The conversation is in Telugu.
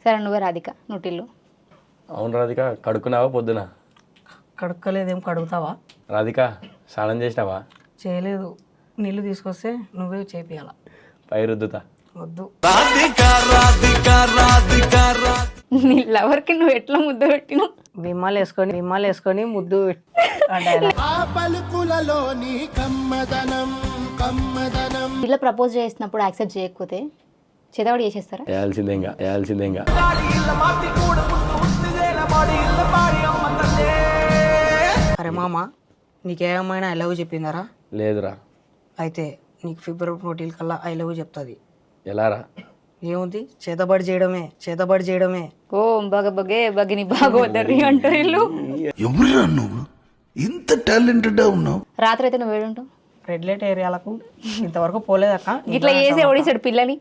సరే నువ్వే రాధిక నూటిల్లు. అవును రాధిక, కడుక్కున్నావా పొద్దున? కడుక్కోలేదేం, కడుగుతావా? రాధిక స్నానం చేసినావా? చేయలేదు. నీళ్ళు తీసుకొస్తే నువ్వే చేపియాల. పై రుద్దుతా. వద్దు. నీ లవర్కి నువ్వు ఎట్లా ముద్ద పెట్టినావు? విమ్మాలు వేసుకొని ముద్దు అంటే ఇలా ప్రపోజ్ చేసినప్పుడు యాక్సెప్ట్ చేయకపోతే చేతవాడు చేసేస్తారా? వేయాల్సిందేగా. అరే మామ, నీకేమైనా ఐ లవ్ చెప్పిందారా? లేదురా. అయితే నీకు ఫిబ్రవరి 14 కల్లా ఐ లవ్ చెప్తుంది. ఎలారా? ఏముంది, చేతబడి చేయడమే. ఓ బగబగే బగిని బాగోదరి అంటారు వీళ్ళు. ఎవరురా నువ్వు, ఇంత టాలెంటెడ్ ఉన్నావు? రాత్రి అయితే నువ్వు ఏడుంటావు? రెడ్ లైట్ ఏరియాలకు ఇంతవరకు పోలేదక్క. ఇట్లా చేసి ఓడిసాడు పిల్లని.